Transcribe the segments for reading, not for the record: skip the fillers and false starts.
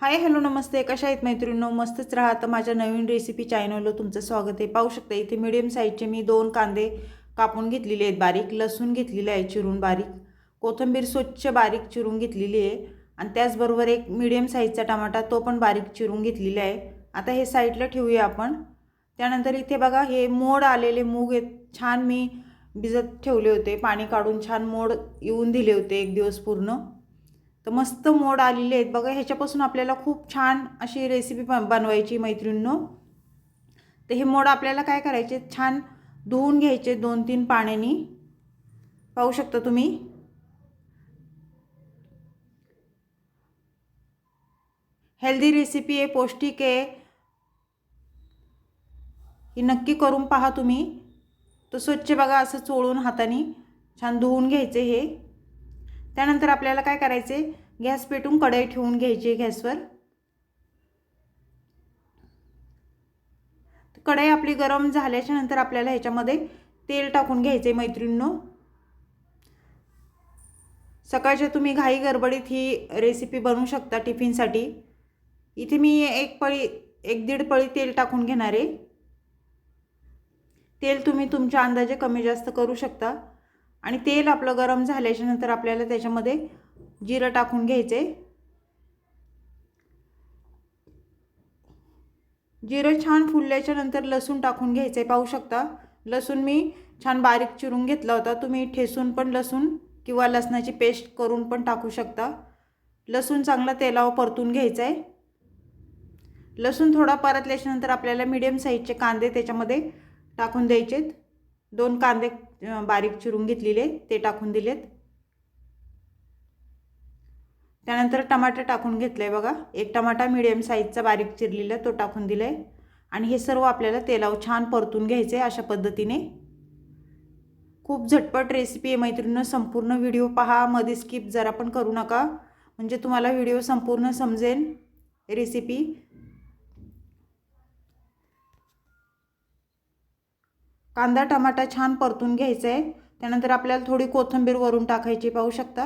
Hi hello नमस्ते, कशा आहेत मैत्रिणींनो? मस्तच राहा. तर माझ्या नवीन रेसिपी चॅनलवर तुमचं स्वागत आहे. पाहू शकता इथे मीडियम साईजचे मी 2 कांदे कापून घेतलेले आहेत बारीक, लसूण घेतलेले आहे चिरून बारीक, कोथिंबीर स्वच्छ बारीक चिरून घेतलेली आहे आणि त्याचबरोबर एक मीडियम साईजचा टमाटा तो पण बारीक चिरून घेतलेला आहे. आता हे साईडला ठेवूया आपण. त्यानंतर इथे बघा हे मोड आलेले मूग आहेत, छान मी भिजत ठेवले होते, पाणी काढून छान मोड येऊन दिले होते एक दिवस पूर्ण. तर मस्त मोड आलेले आहेत बघा. ह्याच्यापासून आपल्याला खूप छान अशी रेसिपी बनवायची मैत्रिणींनो. तर हे मोड आपल्याला काय करायचे, छान धुवून घ्यायचे 2-3 पाण्यानी. पाहू शकता तुम्ही. हेल्दी रेसिपी आहे, पौष्टिक आहे, ही नक्की करून पहा तुम्ही. तर स्वच्छ बघा असं चोळून हाताने छान धुवून घ्यायचे हे. त्यानंतर आपल्याला काय करायचे, गॅस पेटून कढई ठेवून घ्यायची गॅसवर. कढई आपली गरम झाल्याच्या नंतर आपल्याला ह्याच्यामध्ये तेल टाकून घ्यायचे मैत्रिणींनो. सकाळच्या तुम्ही घाई गडबडीत ही रेसिपी बनवू शकता टिफिनसाठी. इथे मी 1-1.5 पळी तेल टाकून घेणार आहे. तेल तुम्ही तुमच्या अंदाजे कमी जास्त करू शकता. आणि तेल आपलं गरम झाल्याच्या नंतर आपल्याला त्याच्यामध्ये जिरं टाकून घ्यायचे. जिरं छान फुलल्याच्या नंतर लसूण टाकून घ्यायचे. पाहू शकता लसूण मी छान बारीक चिरून घेतला होता. तुम्ही ठेसून पण लसूण किंवा लसणाची पेस्ट करून पण टाकू शकता. लसूण चांगला तेलावर परतून घ्यायचा आहे. लसूण थोडा परतल्याच्या नंतर आपल्याला मीडियम साईजचे कांदे त्याच्यामध्ये टाकून द्यायचे. 2 कांदे बारीक चिरून घेतलेले ते टाकून दिलेत. त्यानंतर टमाटर टाकून घेतलंय बघा. एक टमाटा मीडियम साईजचा बारीक चिरलेला तो टाकून दिलाय. आणि हे सर्व आपल्याला तेलावर छान परतून घ्यायचे अशा पद्धतीने. खूप झटपट रेसिपी आहे मैत्रिणींनो. संपूर्ण व्हिडिओ पहा, मध्ये स्किप जरा पण करू नका, म्हणजे तुम्हाला व्हिडिओ संपूर्ण समजेल रेसिपी. कांदा टमाटा छान परतून घ्यायचा आहे. त्यानंतर आपल्याला थोडी कोथिंबीर वरून टाकायची. पाहू शकता.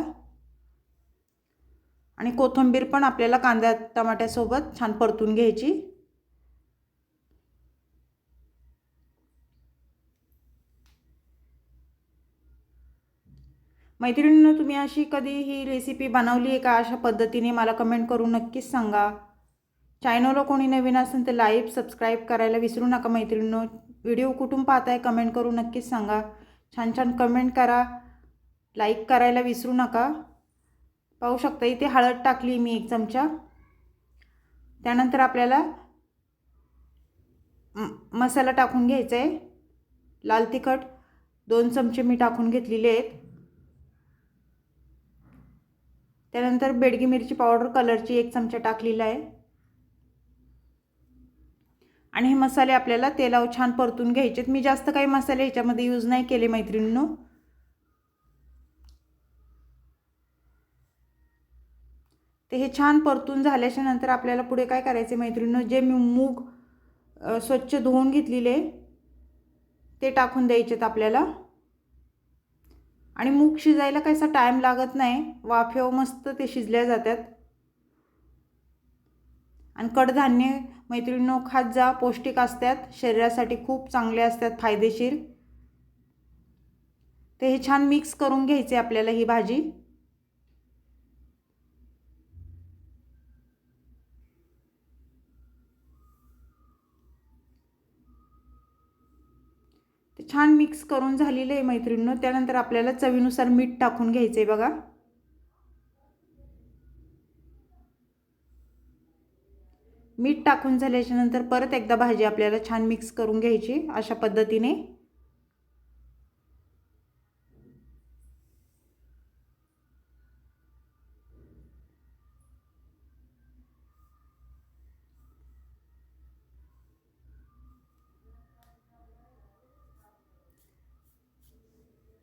आणि कोथिंबीर पण आपल्याला कांदा टमाट्यासोबत छान परतून घ्यायची. मैत्रिणींनो, तुम्ही अशी कधी ही रेसिपी बनवली आहे का अशा पद्धतीने? मला कमेंट करून नक्कीच सांगा. चॅनलला कोणी नवीन असेल तर लाईक सबस्क्राईब करायला विसरू नका मैत्रिणींनो. व्हिडिओ कुठून पाहताय कमेंट करून नक्कीच सांगा. छान छान कमेंट करा, लाईक करायला विसरू नका. पाहू शकता इथे हळद टाकली मी 1 चमचा. त्यानंतर आपल्याला मसाला टाकून घ्यायचा आहे. लाल तिखट 2 चमचे मी टाकून घेतलेले आहेत. त्यानंतर बेडगी मिरची पावडर कलरची 1 चमचा टाकलेला आहे. आणि हे मसाले आपल्याला तेलावर छान परतून घ्यायचे. मी जास्त काही मसाले ह्याच्यामध्ये यूज नाही केले मैत्रिणींनो. ते हे छान परतून झाल्याच्या नंतर आपल्याला पुढे काय करायचे मैत्रिणींनो, जे मी मूग स्वच्छ धुवून घेतलेले ते टाकून द्यायचेत आपल्याला. आणि मूग शिजायला काहीसा टाइम लागत नाही, वाफेवर मस्त ते शिजल्या जातात. आणि कडधान्य मैत्रिणींनो खात जा, पौष्टिक असतात, शरीरासाठी खूप चांगले असतात, फायदेशीर. ते हे छान मिक्स करून घ्यायचे आपल्याला ही भाजी. ते छान मिक्स करून झालेले आहे मैत्रिणींनो. त्यानंतर आपल्याला चवीनुसार मीठ टाकून घ्यायचे बघा. मीठ टाकून झाल्याच्या नंतर परत एकदा भाजी आपल्याला छान मिक्स करून घ्यायची अशा पद्धतीने.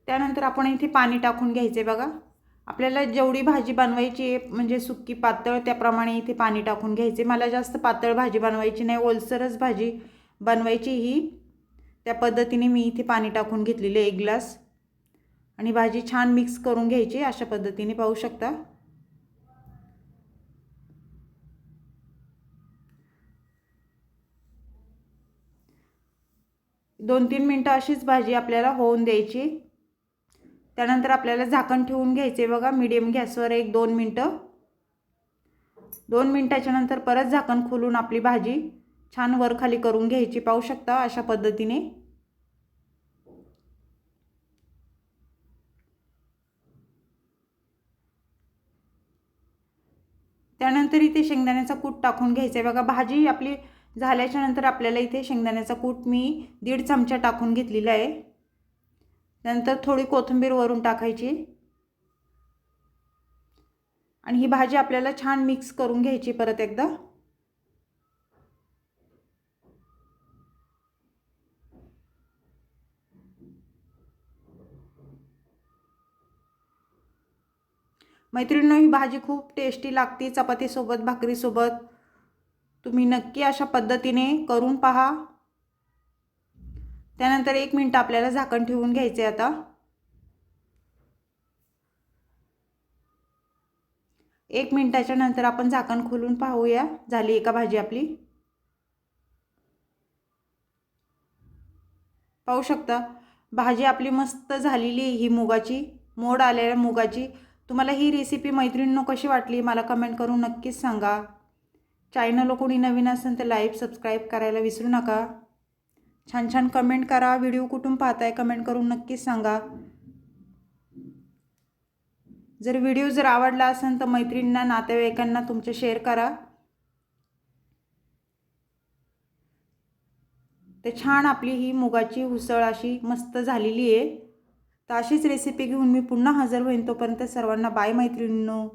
त्यानंतर आपण इथे पाणी टाकून घ्यायचे बघा. आपल्याला जेवढी भाजी बनवायची आहे म्हणजे सुक्की पातळ त्याप्रमाणे इथे पाणी टाकून घ्यायचे. मला जास्त पातळ भाजी बनवायची नाही, ओलसरच भाजी बनवायची ही. त्या पद्धतीने मी इथे पाणी टाकून घेतलेले 1 ग्लास. आणि भाजी छान मिक्स करून घ्यायची अशा पद्धतीने. पाहू शकता. 2-3 मिनटं अशीच भाजी आपल्याला होऊन द्यायची. त्यानंतर आपल्याला झाकण ठेवून घ्यायचे बघा मीडियम गॅसवर 1-2 मिनटं. 2 मिनटाच्या नंतर परत झाकण खोलून आपली भाजी छान वरखाली करून घ्यायची. पाहू शकता अशा पद्धतीने. त्यानंतर इथे शेंगदाण्याचा कूट टाकून घ्यायचा आहे बघा. भाजी आपली झाल्याच्या नंतर आपल्याला इथे शेंगदाण्याचा कूट मी 1.5 चमचा टाकून घेतलेला आहे. नंतर थोडी कोथिंबीर वरून टाकायची आणि ही भाजी आपल्याला छान मिक्स करून घ्यायची परत एकदा. मैत्रिणींनो, ही भाजी खूप टेस्टी लागते चपातीसोबत, भाकरीसोबत. तुम्ही नक्की अशा पद्धतीने करून पहा. त्यानंतर 1 मिनिट आपल्याला झाकण ठेवून घ्यायचे. आता 1 मिनिटाच्या नंतर आपण झाकण खोलून पाहूया. झाली एका भाजी आपली. पाहू शकता भाजी आपली मस्त झालेली ही मुगाची, मोड आलेल्या मुगाची. तुम्हाला ही रेसिपी मैत्रिणींनो कशी वाटली मला कमेंट करून नक्कीच सांगा. चॅनलला कोणी नवीन असेल तर लाईक सबस्क्राईब करायला विसरू नका. छान छान कमेंट करा. व्हिडिओ कुठून पाहताय कमेंट करून नक्कीच सांगा. जर व्हिडिओ आवडला असेल तर मैत्रिणींना नातेवाईकांना तुमच्या शेअर करा. ते छान आपली ही मुगाची उसळ अशी मस्त झालेली आहे. तर अशीच रेसिपी घेऊन मी पुन्हा हजर होईन. तोपर्यंत सर्वांना बाय मैत्रिणींनो.